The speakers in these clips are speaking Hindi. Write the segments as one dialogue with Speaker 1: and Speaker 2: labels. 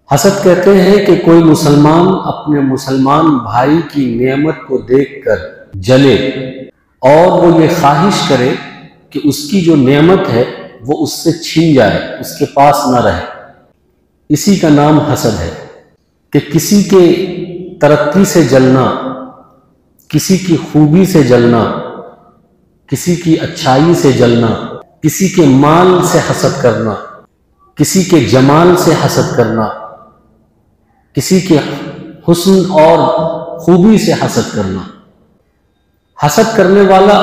Speaker 1: हसद कहते हैं कि कोई मुसलमान अपने मुसलमान भाई की नेमत को देखकर जले और वो ये ख्वाहिश करे कि उसकी जो नेमत है वो उससे छीन जाए, उसके पास ना रहे। इसी का नाम हसद है कि किसी के तरक्की से जलना, किसी की खूबी से जलना, किसी की अच्छाई से जलना, किसी के माल से हसद करना, किसी के जमाल से हसद करना, किसी के हुस्न और खूबी से हसद करना। हसद करने वाला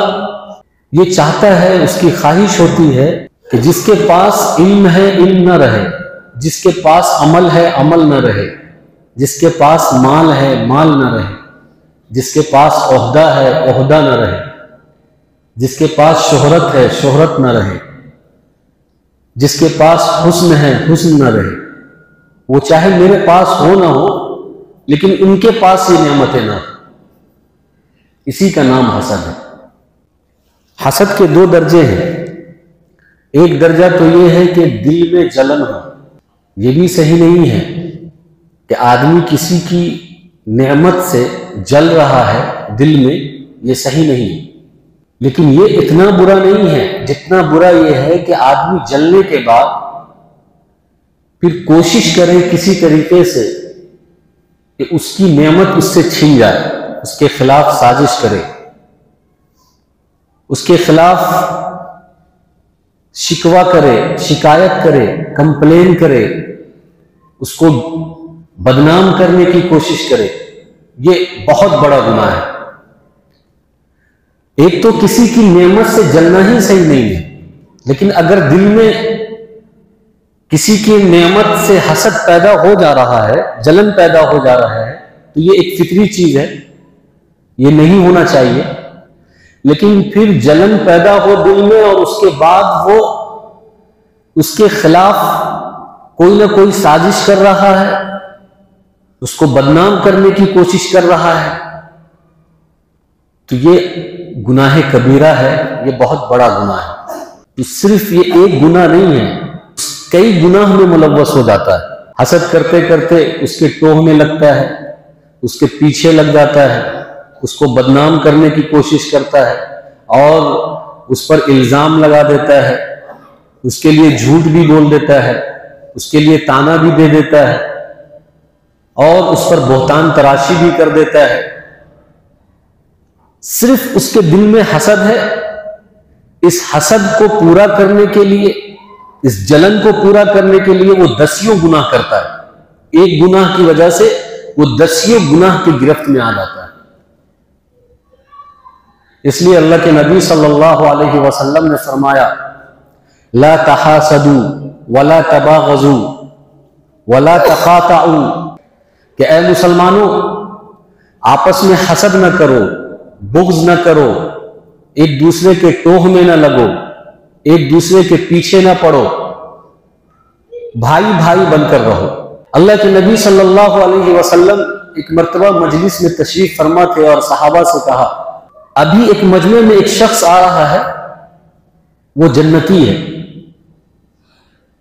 Speaker 1: ये चाहता है, उसकी ख्वाहिश होती है कि जिसके पास इल्म है इल्म न रहे, जिसके पास अमल है अमल न रहे, जिसके पास माल है माल न रहे, जिसके पास ओहदा है ओहदा न रहे, जिसके पास शोहरत है शोहरत न रहे, जिसके पास हुस्न है हुस्न न रहे। वो चाहे मेरे पास हो ना हो, लेकिन उनके पास ये नेमतें ना हो। इसी का नाम हसद है। हसद के दो दर्जे हैं। एक दर्जा तो ये है कि दिल में जलन हो। ये भी सही नहीं है कि आदमी किसी की नेमत से जल रहा है दिल में, ये सही नहीं है। लेकिन ये इतना बुरा नहीं है जितना बुरा ये है कि आदमी जलने के बाद फिर कोशिश करे किसी तरीके से कि उसकी नेमत उससे छीन जाए, उसके खिलाफ साजिश करे, उसके खिलाफ शिकवा करे, शिकायत करे, कंप्लेन करे, उसको बदनाम करने की कोशिश करे। ये बहुत बड़ा गुनाह है। एक तो किसी की नेमत से जलना ही सही नहीं है, लेकिन अगर दिल में किसी की नेमत से हसद पैदा हो जा रहा है, जलन पैदा हो जा रहा है, तो ये एक फितरी चीज है, ये नहीं होना चाहिए। लेकिन फिर जलन पैदा हो दिल में और उसके बाद वो उसके खिलाफ कोई ना कोई साजिश कर रहा है, उसको बदनाम करने की कोशिश कर रहा है, तो ये गुनाह कबीरा है, ये बहुत बड़ा गुनाह है। तो सिर्फ ये एक गुनाह नहीं है, कई गुनाह में मुलव्वस हो जाता है। हसद करते करते उसके टोह में लगता है, उसके पीछे लग जाता है, उसको बदनाम करने की कोशिश करता है और उस पर इल्जाम लगा देता है, उसके लिए झूठ भी बोल देता है, उसके लिए ताना भी दे देता है और उस पर बोहतान तराशी भी कर देता है। सिर्फ उसके दिल में हसद है। इस हसद को पूरा करने के लिए, इस जलन को पूरा करने के लिए वो दसियों गुनाह करता है। एक गुनाह की वजह से वो दसियों गुनाह की गिरफ्त में आ जाता है। इसलिए अल्लाह के नबी सल्लल्लाहु अलैहि वसल्लम ने फरमाया, ला तहासदू वला तबागजू वला तकाताऊ, कि ऐ मुसलमानों, आपस में हसद न करो, बुग़्ज़ न करो, एक दूसरे के टोह में न लगो, एक दूसरे के पीछे ना पड़ो, भाई भाई बनकर रहो। अल्लाह के नबी सल्लल्लाहु अलैहि वसल्लम एक मर्तबा मजलिस में तशरीफ फरमा थे और सहाबा से कहा, अभी एक मजमे में एक शख्स आ रहा है, वो जन्नती है।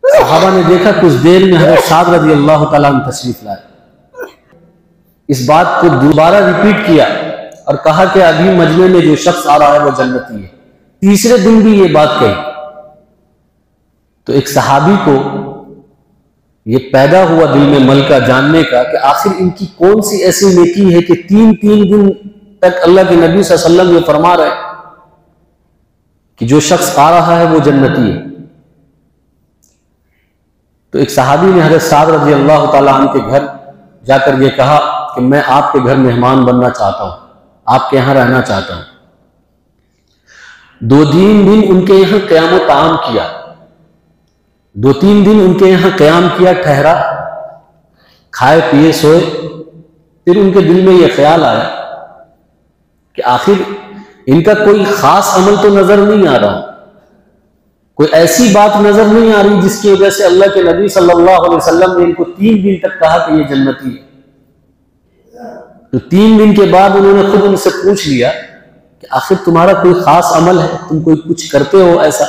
Speaker 1: सहाबा ने देखा, कुछ देर में हज़रत साद रज़ी अल्लाह तआला अन्हु तशरीफ लाए। इस बात को दोबारा रिपीट किया और कहा कि अभी मजमे में जो शख्स आ रहा है वो जन्नती है। तीसरे दिन भी ये बात कही तो एक सहाबी को ये पैदा हुआ दिल में मलका जानने का कि आखिर इनकी कौन सी ऐसी नेकी है कि तीन दिन तक अल्लाह के नबी सल्लल्लाहु अलैहि वसल्लम ये फरमा रहे कि जो शख्स आ रहा है वो जन्नती है। तो एक सहाबी ने हज़रत साद रज़ी अल्लाह तआला अन्हु के घर जाकर ये कहा कि मैं आपके घर मेहमान बनना चाहता हूं, आपके यहां रहना चाहता हूं। 2-3 दिन उनके यहां क़याम ताम किया, 2-3 दिन उनके यहां क़याम किया, ठहरा, खाए पिए सोए। फिर उनके दिल में यह ख्याल आया कि आखिर इनका कोई खास अमल तो नजर नहीं आ रहा, कोई ऐसी बात नजर नहीं आ रही जिसकी वजह से अल्लाह के नबी सल्लल्लाहु अलैहि वसल्लम ने इनको 3 दिन तक कहा कि ये जन्नती है। तो 3 दिन के बाद उन्होंने खुद उनसे पूछ लिया कि आखिर तुम्हारा कोई खास अमल है, तुम कोई कुछ करते हो ऐसा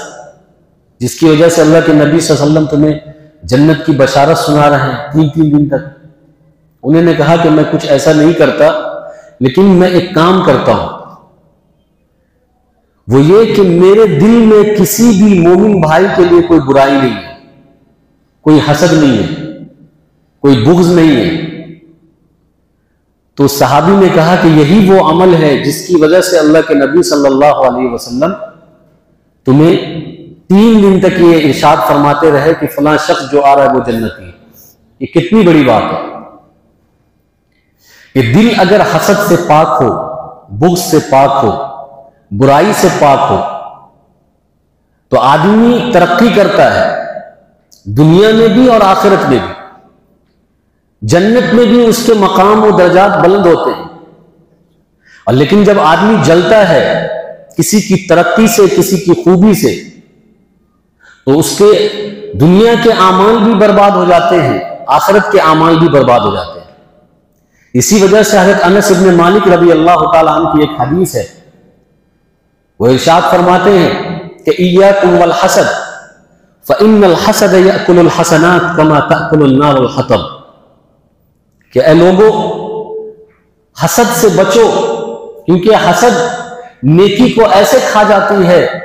Speaker 1: जिसकी वजह से अल्लाह के नबी सल्लल्लाहु अलैहि वसल्लम तुम्हें जन्नत की बशारत सुना रहे हैं 3-3 दिन तक। उन्होंने कहा कि मैं कुछ ऐसा नहीं करता, लेकिन मैं एक काम करता हूं, वो ये कि मेरे दिल में किसी भी मोमिन भाई के लिए कोई बुराई नहीं है, कोई हसद नहीं है, कोई बुग़्ज़ नहीं है। तो सहाबी ने कहा कि यही वो अमल है जिसकी वजह से अल्लाह के नबी सल्लल्लाहु अलैहि वसल्लम तुम्हें 3 दिन तक ये इरशाद फरमाते रहे कि फलां शख्स जो आ रहा है वो जन्नती है। ये कितनी बड़ी बात है कि दिल अगर हसद से पाक हो, बुग़्ज़ से पाक हो, बुराई से पाक हो, तो आदमी तरक्की करता है दुनिया में भी और आखिरत में भी। जन्नत में भी उसके मकाम और दर्जात बुलंद होते हैं। और लेकिन जब आदमी जलता है किसी की तरक्की से, किसी की खूबी से, तो उसके दुनिया के आमाल भी बर्बाद हो जाते हैं, आखिरत के आमाल भी बर्बाद हो जाते हैं। इसी वजह से हज़रत अनस इब्न मालिक रज़ी अल्लाह तआला अन्हु की एक हदीस है, वो इरशाद फरमाते हैं कि इय्याकुम वल हसद फ़इन्नल हसद यअकुलुल हसनात कमा तअकुलुन नारुल हतब, कि ऐ लोगों हसद से बचो, क्योंकि हसद नेकी को ऐसे खा जाती है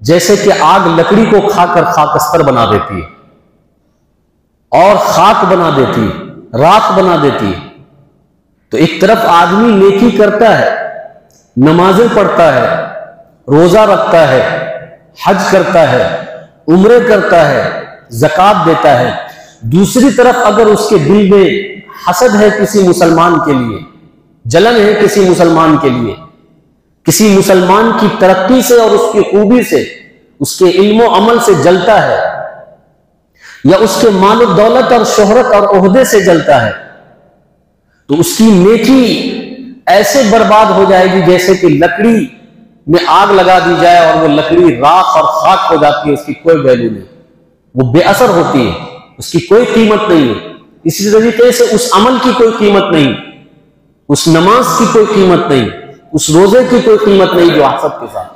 Speaker 1: जैसे कि आग लकड़ी को खाकर खाकस्तर बना देती है और खाक बना देती है, राख बना देती है। तो एक तरफ आदमी नेकी करता है, नमाजें पढ़ता है, रोजा रखता है, हज करता है, उम्रे करता है, ज़कात देता है। दूसरी तरफ अगर उसके दिल में हसद है किसी मुसलमान के लिए, जलन है किसी मुसलमान के लिए, किसी मुसलमान की तरक्की से और उसकी खूबी से, उसके इल्म और अमल से जलता है, या उसके माल और दौलत और शोहरत और ओहदे से जलता है, तो उसकी नेकी ऐसे बर्बाद हो जाएगी जैसे कि लकड़ी में आग लगा दी जाए और वो लकड़ी राख और खाक हो जाती है, उसकी कोई वैल्यू नहीं, वो बेअसर होती है, उसकी कोई कीमत नहीं है। इसी तरीके से उस अमल की कोई कीमत नहीं, उस नमाज की कोई कीमत नहीं, उस रोजे की कोई कीमत नहीं जो हसद के साथ।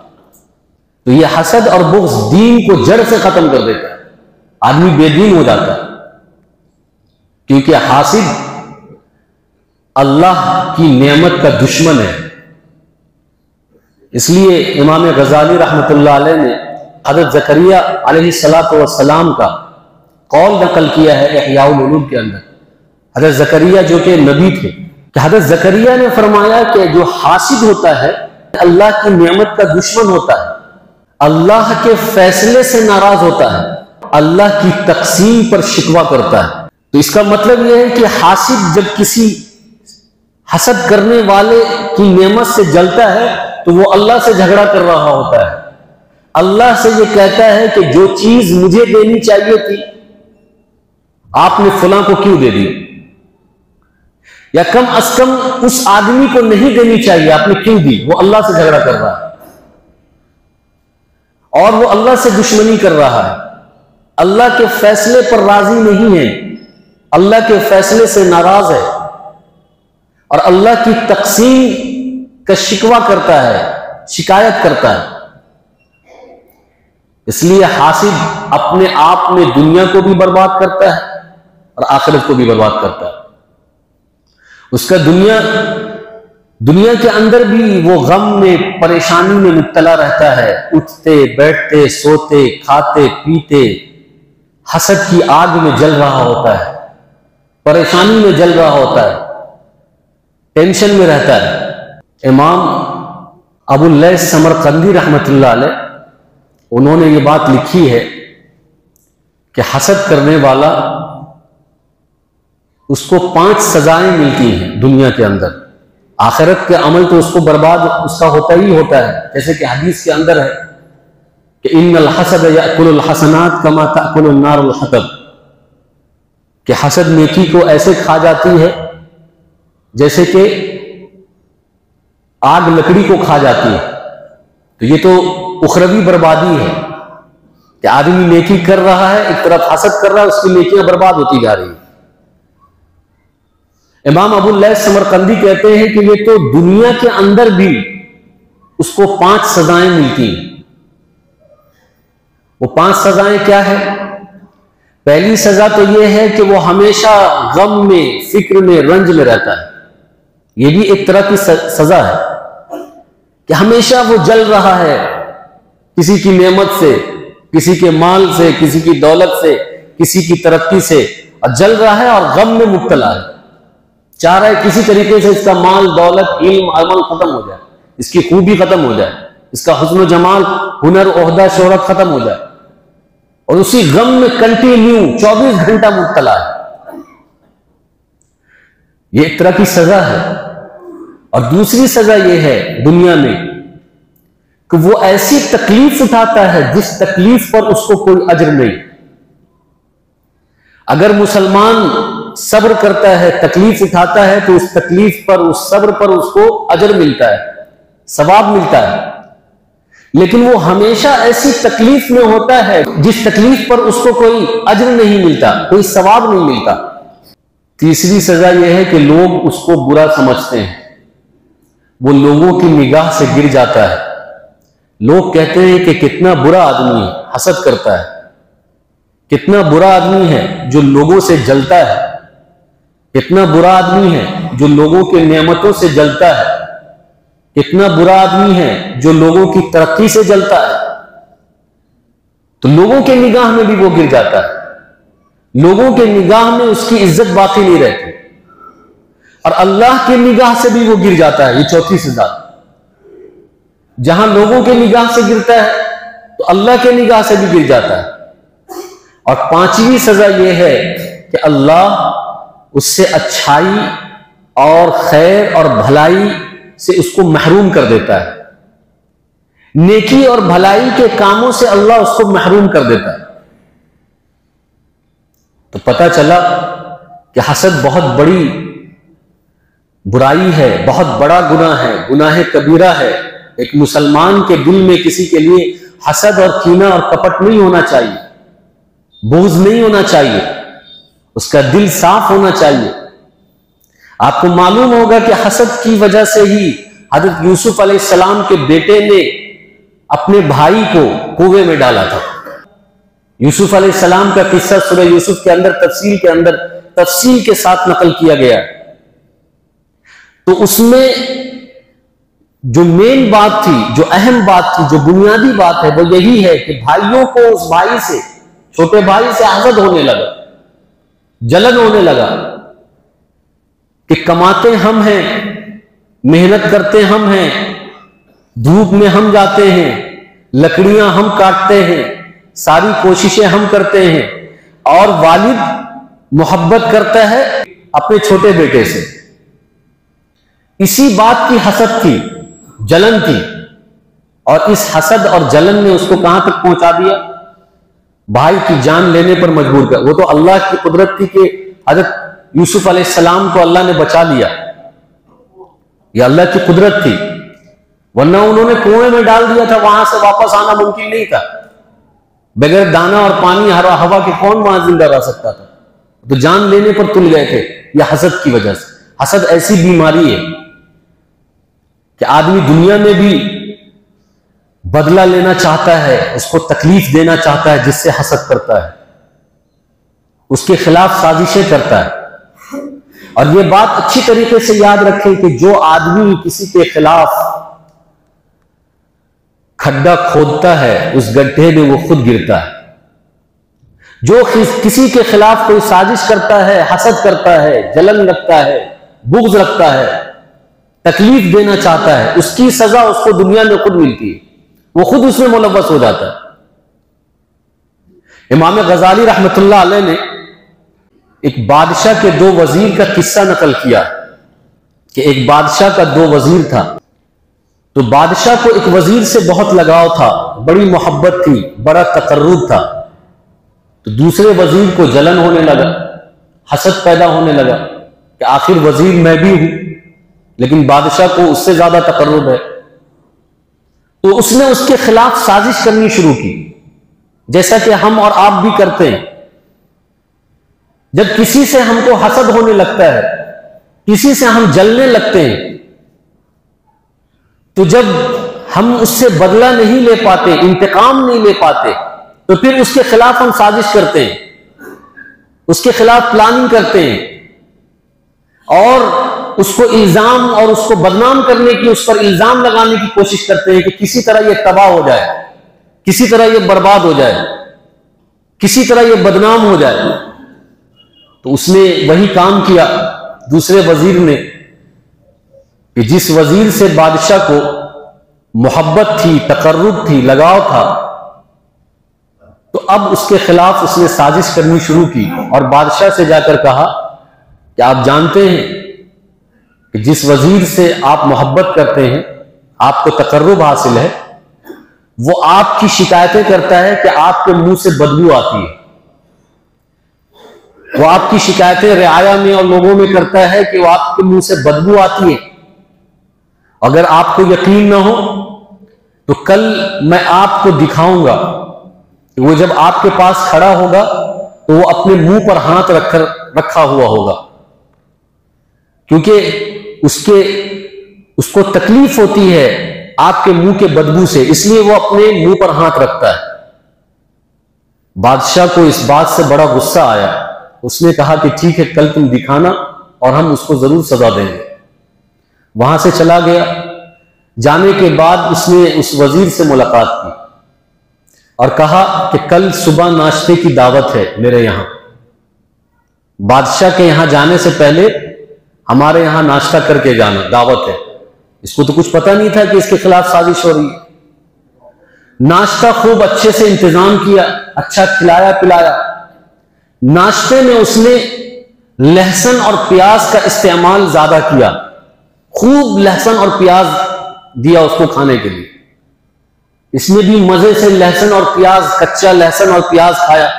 Speaker 1: तो ये हसद और बुग़्ज़ दीन को जड़ से खत्म कर देता है, आदमी बेदीन हो जाता है, क्योंकि हासिद अल्लाह की नेमत का दुश्मन है। इसलिए इमाम गज़ाली रहमतुल्लाह अलैह ने हज़रत ज़करिया अलैहिस्सलातु वस्सलाम का कौल नकल किया है इहयाउल उलूम के अंदर। हज़रत ज़करिया जो कि नबी थे, कि हज़रत ज़करिया ने फरमाया कि जो हासिद होता है अल्लाह की नेमत का दुश्मन होता है, अल्लाह के फैसले से नाराज होता है, अल्लाह की तक़सीम पर शिकवा करता है। तो इसका मतलब यह है कि हासिद जब किसी हसद करने वाले की नेमत से जलता है तो वो अल्लाह से झगड़ा कर रहा होता है, अल्लाह से ये कहता है कि जो चीज मुझे देनी चाहिए थी आपने फलां को क्यों दे दी, या कम अज कम उस आदमी को नहीं देनी चाहिए आपने क्यों दी। वो अल्लाह से झगड़ा कर रहा है और वो अल्लाह से दुश्मनी कर रहा है, अल्लाह के फैसले पर राजी नहीं है, अल्लाह के फैसले से नाराज है और अल्लाह की तक़सीम का शिकवा करता है, शिकायत करता है। इसलिए हासिद अपने आप में दुनिया को भी बर्बाद करता है और आखिरत को भी बर्बाद करता है। उसका दुनिया के अंदर भी वो गम में, परेशानी में मुब्तला रहता है, उठते बैठते सोते खाते पीते हसद की आग में जल रहा होता है, परेशानी में जल रहा होता है, टेंशन में रहता है। इमाम अबुल लैस समरकंदी रहमतुल्लाह अलैह उन्होंने ये बात लिखी है कि हसद करने वाला उसको 5 सजाएं मिलती हैं दुनिया के अंदर, आखिरत के अमल तो उसको बर्बाद उसका होता ही होता है। जैसे कि हदीस के अंदर है कि इन्नल हसद याकुलुल हसनात कमा ताकुलुन नारुल हतब, कि हसद नेकी को ऐसे खा जाती है जैसे कि आग लकड़ी को खा जाती है। तो ये तो उखरवी बर्बादी है कि आदमी नेकी कर रहा है, एक तरफ हसद कर रहा है, उसकी नेकियां बर्बाद होती जा रही है। इमाम अबुल लैस समरकंदी कहते हैं कि ये तो दुनिया के अंदर भी उसको 5 सजाएं मिलती हैं। वो 5 सजाएं क्या है? पहली सजा तो यह है कि वो हमेशा गम में, फिक्र में, रंज में रहता है। यह भी एक तरह की सजा है कि हमेशा वो जल रहा है किसी की नेमत से, किसी के माल से, किसी की दौलत से, किसी की तरक्की से, और जल रहा है और गम में मुब्तला है। चाह रहा है किसी तरीके से इसका माल, दौलत, इल्म, अमल खत्म हो जाए, इसकी खूबी खत्म हो जाए, इसका हुस्न जमाल, हुनर, ओहदा, शोहरत खत्म हो जाए, और उसी गम में कंटिन्यू 24 घंटा मुब्तला है। ये एक तरह की सजा है। और दूसरी सजा यह है दुनिया में कि वो ऐसी तकलीफ उठाता है जिस तकलीफ पर उसको कोई अजर नहीं। अगर मुसलमान सब्र करता है, तकलीफ उठाता है, तो उस तकलीफ पर, उस सब्र पर उसको अजर मिलता है, सवाब मिलता है। लेकिन वो हमेशा ऐसी तकलीफ में होता है जिस तकलीफ पर उसको कोई अजर नहीं मिलता, कोई सवाब नहीं मिलता। तीसरी सजा यह है कि लोग उसको बुरा समझते हैं, वो लोगों की निगाह से गिर जाता है। लोग कहते हैं कि कितना बुरा आदमी है, हसद करता है, कितना बुरा आदमी है जो लोगों से जलता है, कितना बुरा आदमी है जो लोगों के नेमतों से जलता है, कितना बुरा आदमी है जो लोगों की तरक्की से जलता है। तो लोगों के निगाह में भी वो गिर जाता है, लोगों के निगाह में उसकी इज्जत बाकी नहीं रहती, और अल्लाह की निगाह से भी वो गिर जाता है। ये चौथी सजा। जहां लोगों के निगाह से गिरता है तो अल्लाह के निगाह से भी गिर जाता है। और पांचवी सजा यह है कि अल्लाह उससे अच्छाई और खैर और भलाई से उसको महरूम कर देता है। नेकी और भलाई के कामों से अल्लाह उसको महरूम कर देता है। तो पता चला कि हसद बहुत बड़ी बुराई है, बहुत बड़ा गुनाह है, गुनाह कबीरा है। एक मुसलमान के दिल में किसी के लिए हसद और कीना और कपट नहीं होना चाहिए, बोझ नहीं होना चाहिए, उसका दिल साफ होना चाहिए। आपको मालूम होगा कि हसद की वजह से ही हजरत यूसुफ अलैहिस्सलाम के बेटे ने अपने भाई को कुएं में डाला था। यूसुफ अलैहिस्सलाम का किस्सा सूरह यूसुफ के अंदर तफसील के साथ नकल किया गया। तो उसमें जो मेन बात थी, जो अहम बात थी, जो बुनियादी बात है, वो यही है कि भाइयों को उस भाई से, छोटे भाई से हसद होने लगा, जलन होने लगा कि कमाते हम हैं, मेहनत करते हम हैं, धूप में हम जाते हैं, लकड़ियां हम काटते हैं, सारी कोशिशें हम करते हैं, और वालिद मोहब्बत करता है अपने छोटे बेटे से। इसी बात की हसद थी, जलन थी, और इस हसद और जलन ने उसको कहां तक पहुंचा दिया? भाई की जान लेने पर मजबूर कर। वो तो अल्लाह की कुदरत थी कि हजरत यूसुफ अलैहिस्सलाम को अल्लाह ने बचा लिया, ये अल्लाह की कुदरत थी, वरना उन्होंने कुएं में डाल दिया था, वहां से वापस आना मुमकिन नहीं था। बगैर दाना और पानी, हवा के कौन वहां जिंदा रह सकता था? तो जान लेने पर तुल गए थे, यह हसद की वजह से। हसद ऐसी बीमारी है कि आदमी दुनिया में भी बदला लेना चाहता है, उसको तकलीफ देना चाहता है, जिससे हसद करता है, उसके खिलाफ साजिशें करता है। और यह बात अच्छी तरीके से याद रखें कि जो आदमी किसी के खिलाफ खड्डा खोदता है, उस गड्ढे में वो खुद गिरता है। जो किसी के खिलाफ कोई साजिश करता है, हसद करता है, जलन रखता है, बुग़्ज़ रखता है, तकलीफ देना चाहता है, उसकी सजा उसको दुनिया में खुद मिलती है, वो खुद उसमें मुलव्वस हो जाता है। इमाम गजाली रहमतुल्लाह अलैह ने एक बादशाह के दो वजीर का किस्सा नकल किया कि एक बादशाह का दो वजीर था। तो बादशाह को एक वजीर से बहुत लगाव था, बड़ी मोहब्बत थी, बड़ा तकर्रुब था। तो दूसरे वजीर को जलन होने लगा, हसद पैदा होने लगा कि आखिर वजीर मैं भी हूं, लेकिन बादशाह को उससे ज्यादा तकर्रुब है। तो उसने उसके खिलाफ साजिश करनी शुरू की, जैसा कि हम और आप भी करते हैं। जब किसी से हमको हसद होने लगता है, किसी से हम जलने लगते हैं, तो जब हम उससे बदला नहीं ले पाते, इंतकाम नहीं ले पाते, तो फिर उसके खिलाफ हम साजिश करते हैं उसके खिलाफ प्लानिंग करते हैं और उसको इल्जाम और उसको बदनाम करने की, उस पर इल्जाम लगाने की कोशिश करते हैं कि किसी तरह ये तबाह हो जाए, किसी तरह ये बर्बाद हो जाए, किसी तरह ये बदनाम हो जाए। तो उसने वही काम किया दूसरे वजीर ने कि जिस वजीर से बादशाह को मोहब्बत थी, तकर्रुब थी, लगाव था, तो अब उसके खिलाफ उसने साजिश करनी शुरू की और बादशाह से जाकर कहा कि आप जानते हैं कि जिस वजीर से आप मोहब्बत करते हैं, आपको तकर्रुब हासिल है, वो आपकी शिकायतें करता है कि आपके मुंह से बदबू आती है। वो आपकी शिकायतें रियाया में और लोगों में करता है कि वो आपके मुंह से बदबू आती है। अगर आपको यकीन ना हो तो कल मैं आपको दिखाऊंगा कि वो जब आपके पास खड़ा होगा तो वो अपने मुंह पर हाथ रखा हुआ होगा, क्योंकि उसको तकलीफ होती है आपके मुंह के बदबू से, इसलिए वो अपने मुंह पर हाथ रखता है। बादशाह को इस बात से बड़ा गुस्सा आया। उसने कहा कि ठीक है, कल तुम दिखाना और हम उसको जरूर सजा देंगे। वहां से चला गया। जाने के बाद उसने उस वजीर से मुलाकात की और कहा कि कल सुबह नाश्ते की दावत है मेरे यहां, बादशाह के यहां जाने से पहले हमारे यहां नाश्ता करके जाना, दावत है। इसको तो कुछ पता नहीं था कि इसके खिलाफ साजिश हो रही है। नाश्ता खूब अच्छे से इंतजाम किया, अच्छा खिलाया पिलाया। नाश्ते में उसने लहसुन और प्याज का इस्तेमाल ज्यादा किया, खूब लहसुन और प्याज दिया उसको खाने के लिए। इसने भी मजे से लहसुन और प्याज, कच्चा लहसुन और प्याज खाया।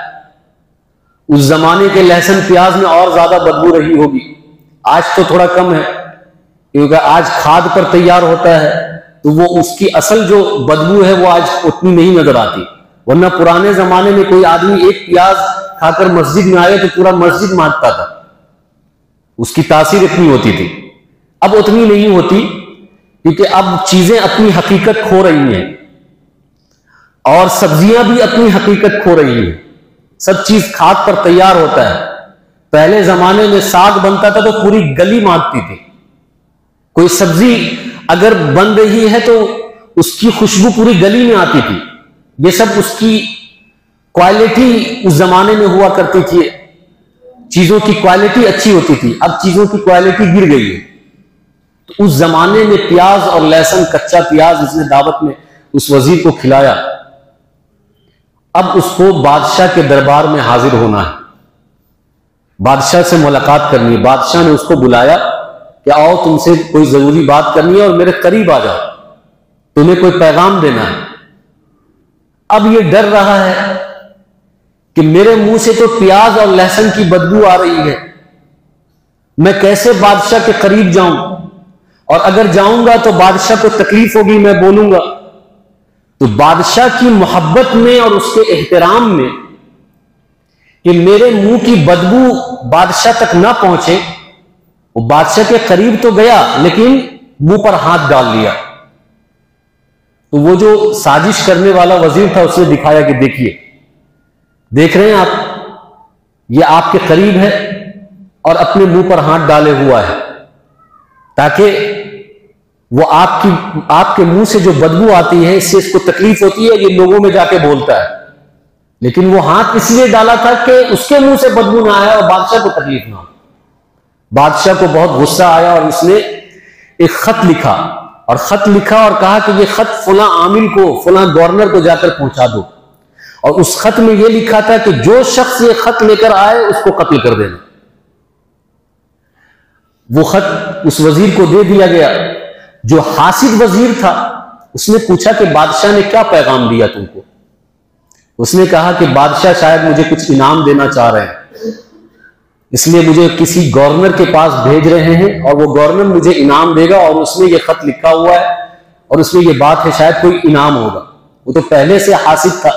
Speaker 1: उस जमाने के लहसुन प्याज में और ज्यादा बदबू रही होगी, आज तो थोड़ा कम है क्योंकि आज खाद पर तैयार होता है, तो वो उसकी असल जो बदबू है वो आज उतनी नहीं नजर आती। वरना पुराने जमाने में कोई आदमी एक प्याज खाकर मस्जिद में आए तो पूरा मस्जिद मांगता था, उसकी तासीर इतनी होती थी। अब उतनी नहीं होती क्योंकि अब चीजें अपनी हकीकत खो रही हैं और सब्जियां भी अपनी हकीकत खो रही हैं। सब चीज खाद पर तैयार होता है। पहले जमाने में साग बनता था तो पूरी गली मांगती थी। कोई सब्जी अगर बन रही है तो उसकी खुशबू पूरी गली में आती थी। ये सब उसकी क्वालिटी उस जमाने में हुआ करती थी, चीजों की क्वालिटी अच्छी होती थी। अब चीजों की क्वालिटी गिर गई है। तो उस जमाने में प्याज और लहसुन, कच्चा प्याज उसने दावत में उस वजीर को खिलाया। अब उसको बादशाह के दरबार में हाजिर होना है, बादशाह से मुलाकात करनी है। बादशाह ने उसको बुलाया कि आओ, तुमसे कोई जरूरी बात करनी है और मेरे करीब आ जाओ, तुम्हें कोई पैगाम देना है। अब ये डर रहा है कि मेरे मुंह से तो प्याज और लहसुन की बदबू आ रही है, मैं कैसे बादशाह के करीब जाऊं, और अगर जाऊंगा तो बादशाह को तकलीफ होगी, मैं बोलूंगा। तो बादशाह की मोहब्बत में और उसके एहतराम में कि मेरे मुंह की बदबू बादशाह तक ना पहुंचे, वो बादशाह के करीब तो गया लेकिन मुंह पर हाथ डाल लिया। तो वो जो साजिश करने वाला वजीर था उसने दिखाया कि देखिए, देख रहे हैं आप, ये आपके करीब है और अपने मुंह पर हाथ डाले हुआ है ताकि वो आपके मुंह से जो बदबू आती है इससे इसको तकलीफ होती है, ये लोगों में जाके बोलता है। लेकिन वो हाथ इसलिए डाला था कि उसके मुंह से बदबू ना आया और बादशाह को तकलीफ ना हो। बादशाह को बहुत गुस्सा आया और उसने एक खत लिखा और कहा कि ये खत फला आमिल को, फला गवर्नर को जाकर पहुंचा दो। और उस खत में यह लिखा था कि जो शख्स ये खत लेकर आए उसको कत्ल कर देना। वो खत उस वजीर को दे दिया गया। जो हासिद वजीर था उसने पूछा कि बादशाह ने क्या पैगाम दिया तुमको। उसने कहा कि बादशाह शायद मुझे कुछ इनाम देना चाह रहे हैं, इसलिए मुझे किसी गवर्नर के पास भेज रहे हैं और वो गवर्नर मुझे इनाम देगा और उसमें ये खत लिखा हुआ है और उसमें ये बात है, शायद कोई इनाम होगा। वो तो पहले से हासिद था,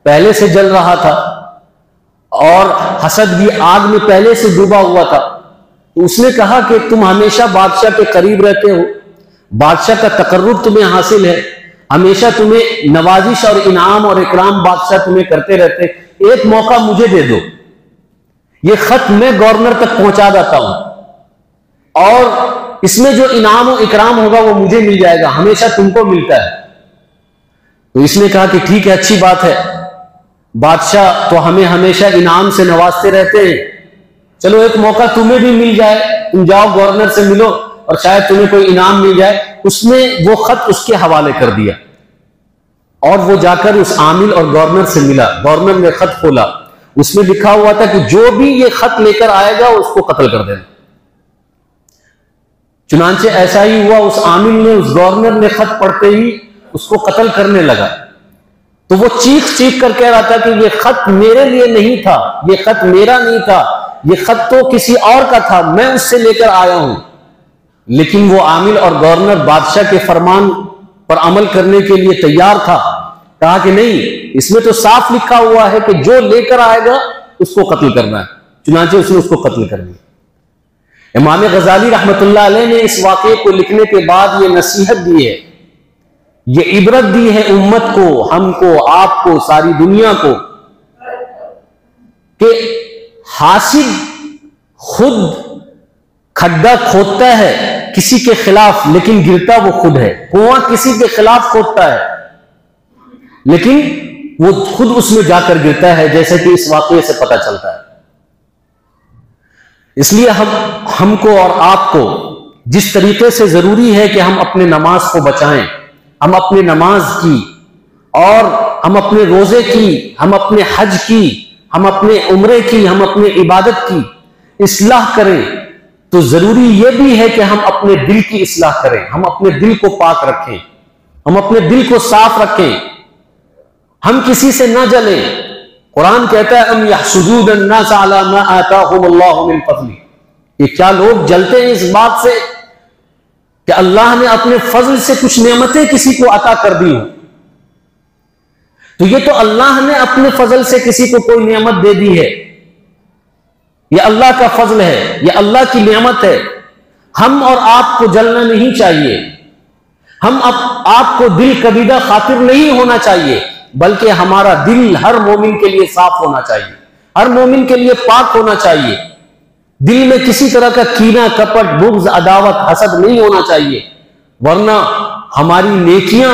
Speaker 1: पहले से जल रहा था और हसद भी आग में पहले से डूबा हुआ था। तो उसने कहा कि तुम हमेशा बादशाह के करीब रहते हो, बादशाह का तकर्रुब तुम्हें हासिल है, हमेशा तुम्हें नवाजिश और इनाम और इकराम बादशाह तुम्हें करते रहते, एक मौका मुझे दे दो, ये खत मैं गवर्नर तक पहुंचा देता हूं और इसमें जो इनाम और इकराम होगा वो मुझे मिल जाएगा, हमेशा तुमको मिलता है। तो इसने कहा कि ठीक है, अच्छी बात है, बादशाह तो हमें हमेशा इनाम से नवाजते रहते हैं, चलो एक मौका तुम्हें भी मिल जाए, तुम जाओ गवर्नर से मिलो और शायद तुम्हें कोई इनाम मिल जाए। उसने वो खत उसके हवाले कर दिया और वो जाकर उस आमिल और गवर्नर से मिला। गवर्नर ने खत खोला, उसमें लिखा हुआ था कि जो भी ये खत लेकर आएगा उसको कत्ल कर देना। चुनांचे ऐसा ही हुआ, उस आमिल ने, उस गवर्नर ने खत पढ़ते ही उसको कत्ल करने लगा। तो वो चीख चीख कर कह रहा था कि ये खत मेरे लिए नहीं था, ये खत मेरा नहीं था, ये खत तो किसी और का था, मैं उससे लेकर आया हूं। लेकिन वो आमिल और गवर्नर बादशाह के फरमान पर अमल करने के लिए तैयार था। कहा कि नहीं, इसमें तो साफ लिखा हुआ है कि जो लेकर आएगा उसको कत्ल करना है। चुनांचे उसने उसको कत्ल कर दिया। इमाम गजाली रहमतुल्लाह अलैह ने इस वाक़े को लिखने के बाद ये नसीहत दी है, ये इबरत दी है उम्मत को, हमको, आपको, सारी दुनिया को, कि हासिद खुद खड्डा खोदता है किसी के खिलाफ, लेकिन गिरता वो खुद है। कुआं किसी के खिलाफ खोदता है लेकिन वो खुद उसमें जाकर गिरता है, जैसे कि इस वाकये से पता चलता है। इसलिए हमको और आपको जिस तरीके से जरूरी है कि हम अपने नमाज को बचाएं, हम अपने नमाज की और हम अपने रोजे की, हम अपने हज की, हम अपने उम्रे की, हम अपने इबादत की इस्लाह करें, तो जरूरी यह भी है कि हम अपने दिल की इस्लाह करें, हम अपने दिल को पाक रखें, हम अपने दिल को साफ रखें, हम किसी से ना जलें। कुरान कहता है अम यहसुदून अन्नास अला मा आताहुमुल्लाहु मिन फज़ली, ये क्या लोग जलते हैं इस बात से कि अल्लाह ने अपने फजल से कुछ नेमतें किसी को अता कर दी हो। तो ये तो अल्लाह ने अपने फजल से किसी को कोई नेमत दे दी है, ये अल्लाह का फजल है, ये अल्लाह की नेमत है। हम और आपको जलना नहीं चाहिए, हम आपको दिल कबीदा खातिर नहीं होना चाहिए, बल्कि हमारा दिल हर मोमिन के लिए साफ होना चाहिए, हर मोमिन के लिए पाक होना चाहिए। दिल में किसी तरह का कीना, कपट, बुग़्ज़, अदावत, हसद नहीं होना चाहिए, वरना हमारी नेकियां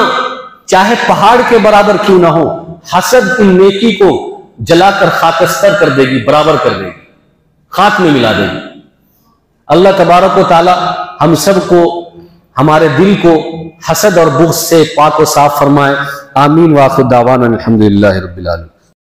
Speaker 1: चाहे पहाड़ के बराबर क्यों ना हो, हसद इन नेकी को जलाकर खाकस्तर कर देगी, बराबर कर देगी, खाक में मिला देगी। अल्लाह तबारक व तआला हम सबको, हमारे दिल को हसद और बुग़्ज़ से पाक व साफ फरमाए। आमीन। व आखिर दावाना अल्हम्दुलिल्लाहि रब्बिल आलमीन।